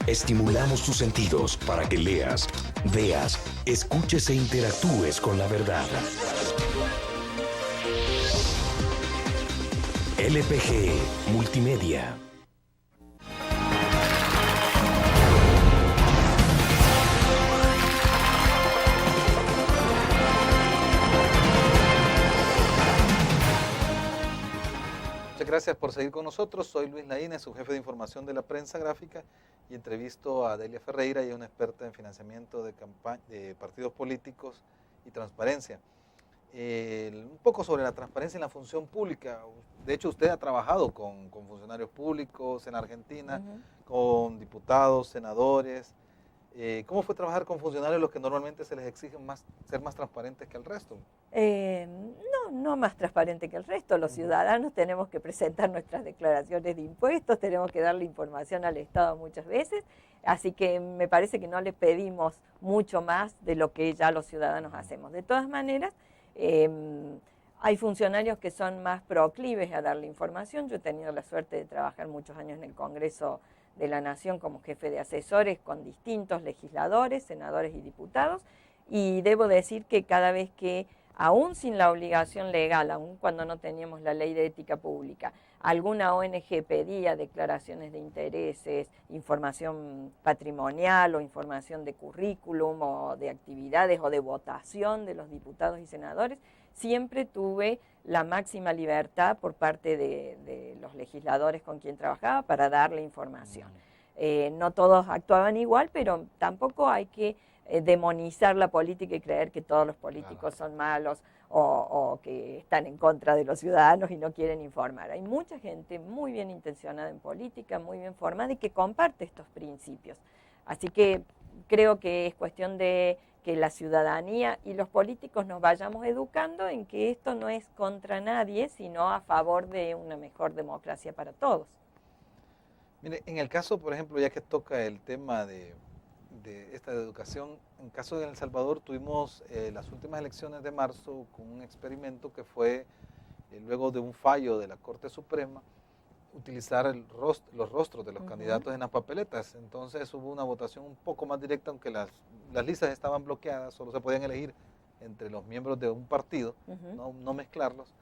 Estimulamos tus sentidos para que leas, veas, escuches e interactúes con la verdad. LPG Multimedia.
Gracias por seguir con nosotros. Soy Luis Laínez, su jefe de información de la prensa gráfica, y entrevisto a Delia Ferreira, ella es una experta en financiamiento de partidos políticos y transparencia. Un poco sobre la transparencia en la función pública. De hecho, usted ha trabajado con funcionarios públicos en Argentina, con diputados, senadores. ¿Cómo fue trabajar con funcionarios los que normalmente se les exige ser más transparentes que el resto?
No más transparente que el resto. Los ciudadanos tenemos que presentar nuestras declaraciones de impuestos, tenemos que darle información al Estado muchas veces, así que me parece que no le pedimos mucho más de lo que ya los ciudadanos hacemos. De todas maneras, hay funcionarios que son más proclives a darle información. Yo he tenido la suerte de trabajar muchos años en el Congreso de la Nación como jefe de asesores con distintos legisladores, senadores y diputados, y debo decir que cada vez que aún sin la obligación legal, aún cuando no teníamos la ley de ética pública, alguna ONG pedía declaraciones de intereses, información patrimonial o información de currículum o de actividades o de votación de los diputados y senadores, siempre tuve la máxima libertad por parte de los legisladores con quien trabajaba para darle información. No todos actuaban igual, pero tampoco hay que demonizar la política y creer que todos los políticos son malos o que están en contra de los ciudadanos y no quieren informar. Hay mucha gente muy bien intencionada en política, muy bien formada y que comparte estos principios. Así que creo que es cuestión de que la ciudadanía y los políticos nos vayamos educando en que esto no es contra nadie, sino a favor de una mejor democracia para todos.
Mire, en el caso, por ejemplo, ya que toca el tema de esta educación, en caso de El Salvador tuvimos las últimas elecciones de marzo con un experimento que fue, luego de un fallo de la Corte Suprema, utilizar los rostros de los candidatos en las papeletas. Entonces hubo una votación un poco más directa, aunque las listas estaban bloqueadas, solo se podían elegir entre los miembros de un partido, no mezclarlos.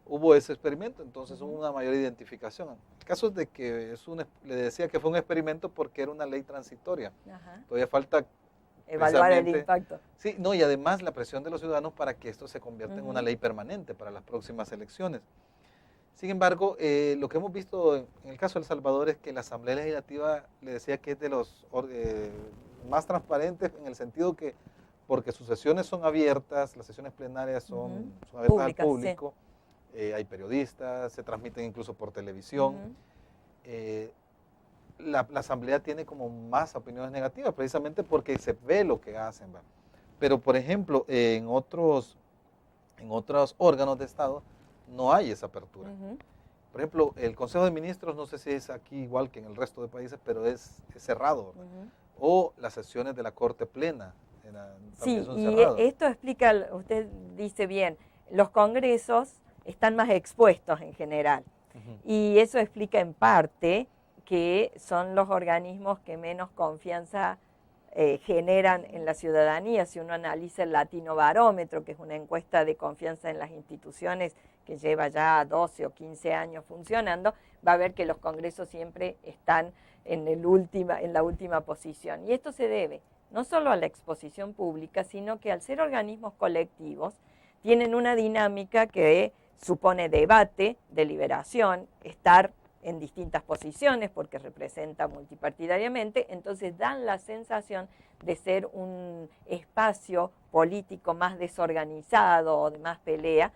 Hubo ese experimento, entonces hubo una mayor identificación. El caso es de que le decía que fue un experimento porque era una ley transitoria. Todavía falta
evaluar el impacto.
Sí, no, y además la presión de los ciudadanos para que esto se convierta en una ley permanente para las próximas elecciones. Sin embargo, lo que hemos visto en el caso de El Salvador es que la Asamblea Legislativa, le decía que es de los más transparentes en el sentido que, porque sus sesiones son abiertas, las sesiones plenarias son abiertas públicas, al público, sí. Hay periodistas, se transmiten incluso por televisión. La Asamblea tiene como más opiniones negativas, precisamente porque se ve lo que hacen. ¿va? Pero, por ejemplo, en otros órganos de Estado, no hay esa apertura. Por ejemplo, el Consejo de Ministros, no sé si es aquí igual que en el resto de países, pero es cerrado. O las sesiones de la Corte Plena.
Sí, y esto explica, usted dice bien, los congresos están más expuestos en general. Y eso explica en parte que son los organismos que menos confianza generan en la ciudadanía. Si uno analiza el Latino Barómetro, que es una encuesta de confianza en las instituciones que lleva ya 12 o 15 años funcionando, va a ver que los congresos siempre están en la última posición. Y esto se debe no solo a la exposición pública, sino que al ser organismos colectivos, tienen una dinámica que supone debate, deliberación, estar en distintas posiciones porque representa multipartidariamente, entonces dan la sensación de ser un espacio político más desorganizado o de más pelea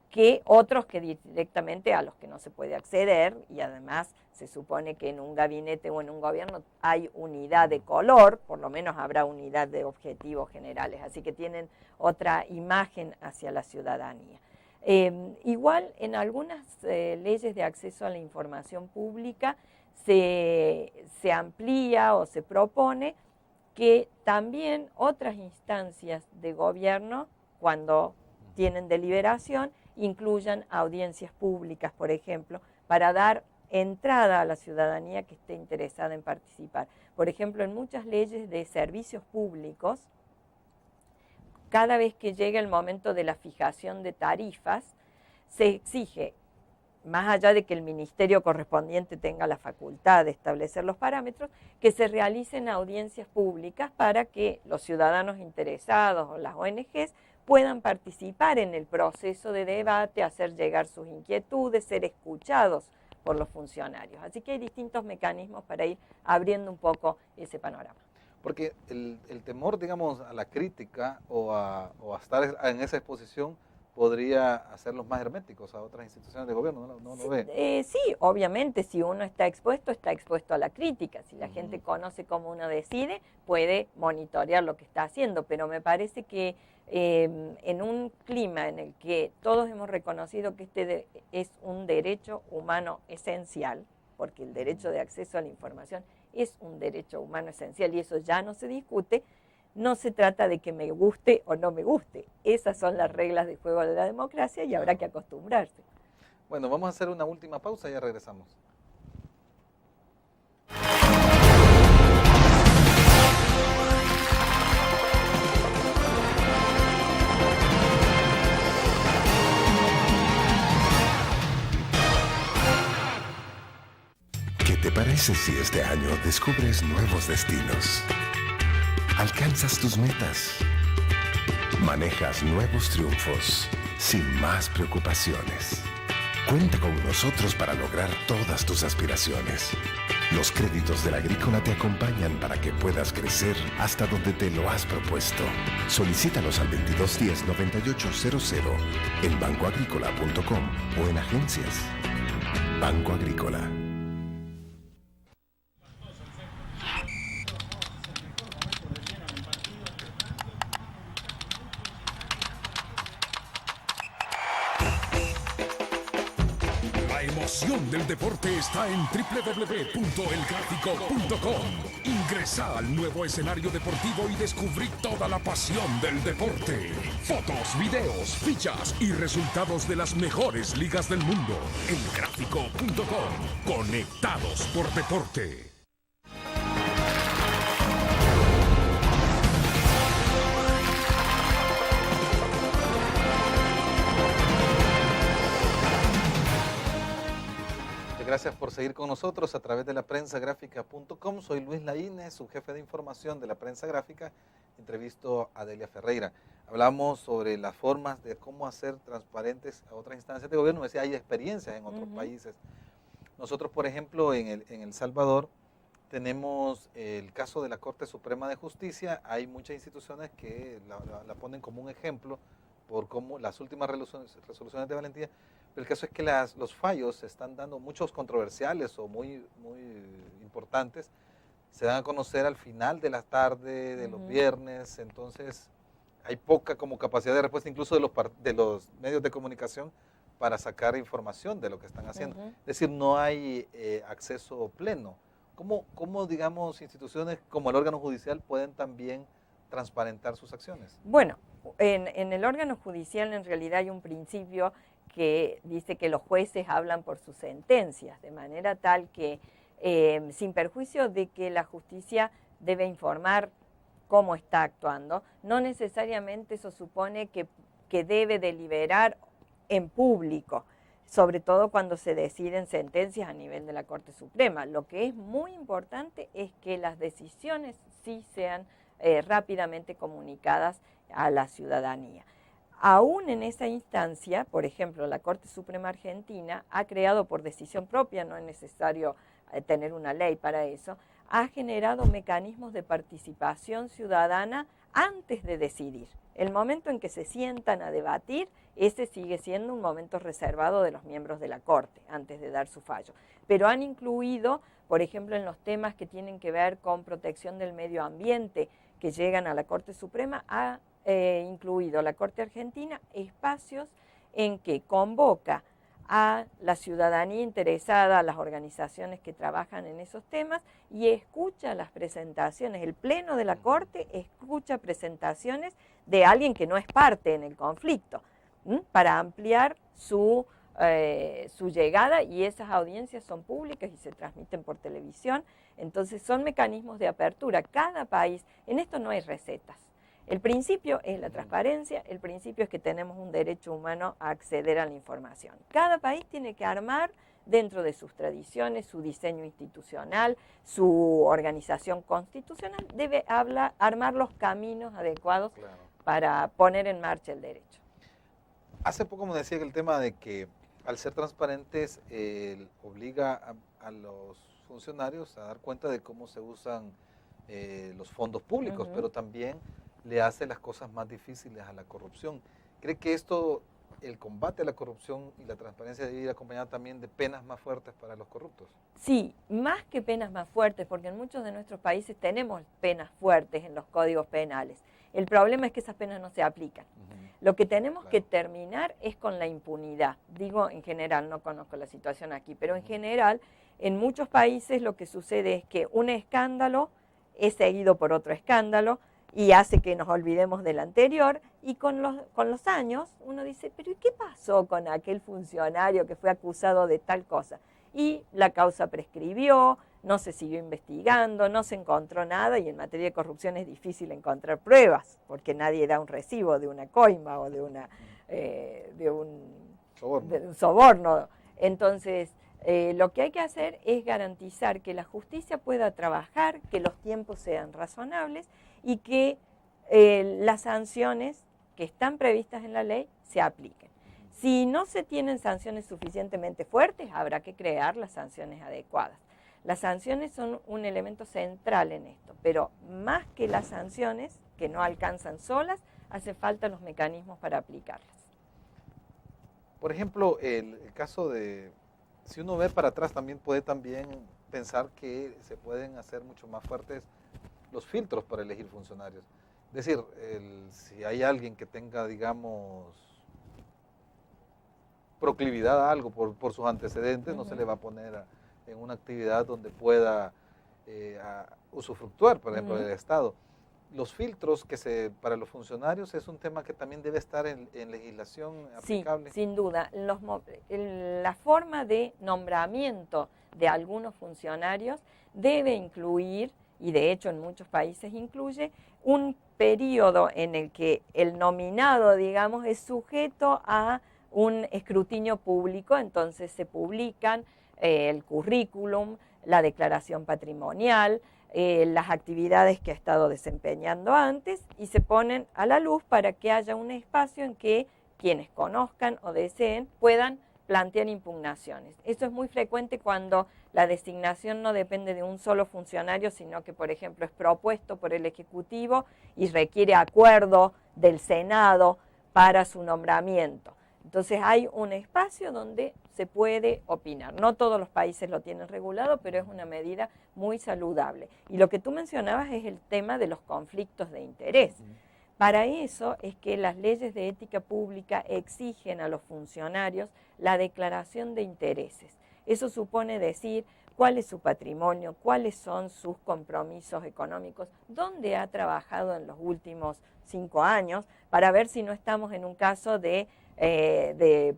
que otros que directamente a los que no se puede acceder, y además se supone que en un gabinete o en un gobierno hay unidad de color, por lo menos habrá unidad de objetivos generales, así que tienen otra imagen hacia la ciudadanía. Igual en algunas leyes de acceso a la información pública se amplía o se propone que también otras instancias de gobierno, cuando tienen deliberación, incluyan audiencias públicas, por ejemplo, para dar entrada a la ciudadanía que esté interesada en participar. Por ejemplo, en muchas leyes de servicios públicos, cada vez que llega el momento de la fijación de tarifas, se exige, más allá de que el ministerio correspondiente tenga la facultad de establecer los parámetros, que se realicen audiencias públicas para que los ciudadanos interesados o las ONGs puedan participar en el proceso de debate, hacer llegar sus inquietudes, ser escuchados por los funcionarios. Así que hay distintos mecanismos para ir abriendo un poco ese panorama.
Porque el temor, digamos, a la crítica o a estar en esa exposición podría hacerlos más herméticos a otras instituciones de gobierno, ¿no lo ve?
Sí, obviamente, si uno está expuesto a la crítica. Si la gente conoce cómo uno decide, puede monitorear lo que está haciendo, pero me parece que en un clima en el que todos hemos reconocido que este es un derecho humano esencial, porque el derecho de acceso a la información es un derecho humano esencial y eso ya no se discute, no se trata de que me guste o no me guste. Esas son las reglas de juego de la democracia y habrá que acostumbrarse.
Bueno, vamos a hacer una última pausa y ya regresamos.
parece si este año descubres nuevos destinos? Alcanzas tus metas. Manejas nuevos triunfos sin más preocupaciones. Cuenta con nosotros para lograr todas tus aspiraciones. Los créditos de la Agrícola te acompañan para que puedas crecer hasta donde te lo has propuesto. Solicítalos al 2210-9800 en bancoagrícola.com o en agencias. Banco Agrícola.
La emoción del deporte está en www.elgráfico.com. Ingresa al nuevo escenario deportivo y descubrí toda la pasión del deporte. Fotos, videos, fichas y resultados de las mejores ligas del mundo. Elgráfico.com. Conectados por deporte.
Gracias por seguir con nosotros a través de la prensagráfica.com. Soy Luis Laínez, su jefe de información de la prensa gráfica. Entrevisto a Delia Ferreira. Hablamos sobre las formas de cómo hacer transparentes a otras instancias de gobierno. Decía, hay experiencias en otros países. Nosotros, por ejemplo, en El Salvador, tenemos el caso de la Corte Suprema de Justicia. Hay muchas instituciones que la ponen como un ejemplo por cómo las últimas resoluciones de valentía. Pero el caso es que los fallos se están dando, muchos controversiales o muy importantes, se dan a conocer al final de la tarde, de los viernes, entonces hay poca como capacidad de respuesta incluso de los medios de comunicación para sacar información de lo que están haciendo. Es decir, no hay acceso pleno. ¿Cómo, digamos, instituciones como el órgano judicial pueden también transparentar sus acciones?
Bueno, en el órgano judicial en realidad hay un principio que dice que los jueces hablan por sus sentencias, de manera tal que, sin perjuicio de que la justicia debe informar cómo está actuando, no necesariamente eso supone que debe deliberar en público, sobre todo cuando se deciden sentencias a nivel de la Corte Suprema. Lo que es muy importante es que las decisiones sí sean rápidamente comunicadas a la ciudadanía. Aún en esa instancia, por ejemplo, la Corte Suprema Argentina ha creado por decisión propia, no es necesario tener una ley para eso, ha generado mecanismos de participación ciudadana antes de decidir. El momento en que se sientan a debatir, ese sigue siendo un momento reservado de los miembros de la Corte, antes de dar su fallo. Pero han incluido, por ejemplo, en los temas que tienen que ver con protección del medio ambiente, que llegan a la Corte Suprema, incluido la Corte Argentina, espacios en que convoca a la ciudadanía interesada, a las organizaciones que trabajan en esos temas y escucha las presentaciones. El Pleno de la Corte escucha presentaciones de alguien que no es parte en el conflicto, para ampliar su llegada, y esas audiencias son públicas y se transmiten por televisión. Entonces son mecanismos de apertura. Cada país, en esto no hay recetas. El principio es la transparencia, el principio es que tenemos un derecho humano a acceder a la información. Cada país tiene que armar dentro de sus tradiciones, su diseño institucional, su organización constitucional, debe armar los caminos adecuados para poner en marcha el derecho.
Hace poco me decía que el tema de que al ser transparentes obliga a los funcionarios a dar cuenta de cómo se usan los fondos públicos, pero también le hace las cosas más difíciles a la corrupción. ¿Cree que el combate a la corrupción y la transparencia debe ir acompañado también de penas más fuertes para los corruptos?
Sí, más que penas más fuertes, porque en muchos de nuestros países tenemos penas fuertes en los códigos penales. El problema es que esas penas no se aplican. Lo que tenemos que terminar es con la impunidad. Digo en general, no conozco la situación aquí, pero en general, en muchos países lo que sucede es que un escándalo es seguido por otro escándalo, y hace que nos olvidemos del anterior, y con los años uno dice, pero ¿y qué pasó con aquel funcionario que fue acusado de tal cosa? Y la causa prescribió, no se siguió investigando, no se encontró nada, y en materia de corrupción es difícil encontrar pruebas, porque nadie da un recibo de una coima o de un soborno. Entonces, Lo que hay que hacer es garantizar que la justicia pueda trabajar, que los tiempos sean razonables y que las sanciones que están previstas en la ley se apliquen. Si no se tienen sanciones suficientemente fuertes, habrá que crear las sanciones adecuadas. Las sanciones son un elemento central en esto, pero más que las sanciones, que no alcanzan solas, hace falta los mecanismos para aplicarlas.
Por ejemplo, el caso de, si uno ve para atrás, también puede pensar que se pueden hacer mucho más fuertes los filtros para elegir funcionarios. Es decir, si hay alguien que tenga, digamos, proclividad a algo por sus antecedentes, no se le va a poner en una actividad donde pueda usufructuar, por ejemplo, del Estado. Los filtros para los funcionarios es un tema que también debe estar en legislación aplicable.
Sí, sin duda. La forma de nombramiento de algunos funcionarios debe incluir, y de hecho en muchos países incluye, un periodo en el que el nominado, digamos, es sujeto a un escrutinio público, entonces se publican el currículum, la declaración patrimonial, las actividades que ha estado desempeñando antes y se ponen a la luz para que haya un espacio en que quienes conozcan o deseen puedan plantear impugnaciones. Eso es muy frecuente cuando la designación no depende de un solo funcionario, sino que, por ejemplo, es propuesto por el Ejecutivo y requiere acuerdo del Senado para su nombramiento. Entonces hay un espacio donde se puede opinar. No todos los países lo tienen regulado, pero es una medida muy saludable. Y lo que tú mencionabas es el tema de los conflictos de interés. Para eso es que las leyes de ética pública exigen a los funcionarios la declaración de intereses. Eso supone decir cuál es su patrimonio, cuáles son sus compromisos económicos, dónde ha trabajado en los últimos 5 años, para ver si no estamos en un caso de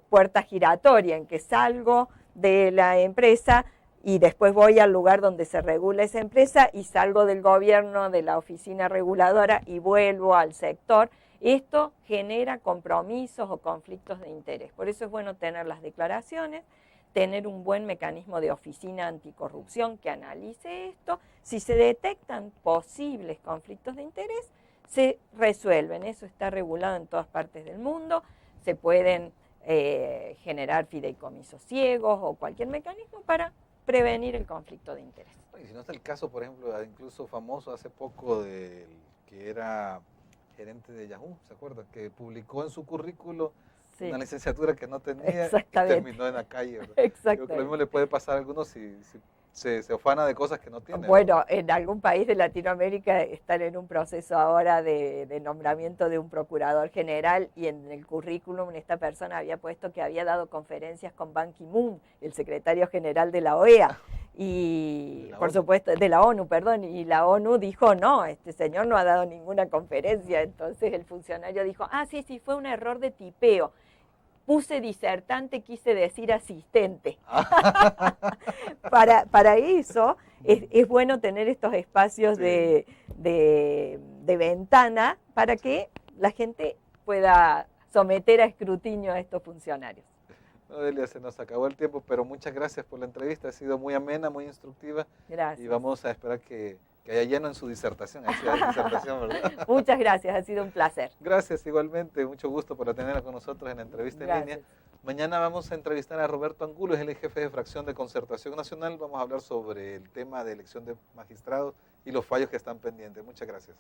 puerta giratoria, en que salgo de la empresa y después voy al lugar donde se regula esa empresa y salgo del gobierno, de la oficina reguladora y vuelvo al sector. Esto genera compromisos o conflictos de interés. Por eso es bueno tener las declaraciones, tener un buen mecanismo de oficina anticorrupción que analice esto. Si se detectan posibles conflictos de interés, se resuelven. Eso está regulado en todas partes del mundo. Se pueden generar fideicomisos ciegos o cualquier mecanismo para prevenir el conflicto de interés.
Y si no está el caso, por ejemplo, incluso famoso hace poco del que era gerente de Yahoo, ¿se acuerda? Que publicó en su currículo una licenciatura que no tenía y terminó en la calle. Creo que lo mismo le puede pasar a algunos si se ufana de cosas que no tiene.
Bueno, en algún país de Latinoamérica están en un proceso ahora de nombramiento de un procurador general y en el currículum esta persona había puesto que había dado conferencias con Ban Ki-moon, el secretario general de la OEA. Y por supuesto, de la ONU, perdón, y la ONU dijo, no, este señor no ha dado ninguna conferencia. Entonces el funcionario dijo, sí, fue un error de tipeo. Puse disertante, quise decir asistente. Para eso es bueno tener estos espacios de ventana para que la gente pueda someter a escrutinio a estos funcionarios.
Delia, se nos acabó el tiempo, pero muchas gracias por la entrevista. Ha sido muy amena, muy instructiva.
Gracias.
Y vamos a esperar que haya lleno en su disertación. ¿Verdad?
Muchas gracias, ha sido un placer.
Gracias, igualmente. Mucho gusto por tenerla con nosotros en la entrevista en línea. Mañana vamos a entrevistar a Roberto Angulo, es el jefe de fracción de Concertación Nacional. Vamos a hablar sobre el tema de elección de magistrados y los fallos que están pendientes. Muchas gracias.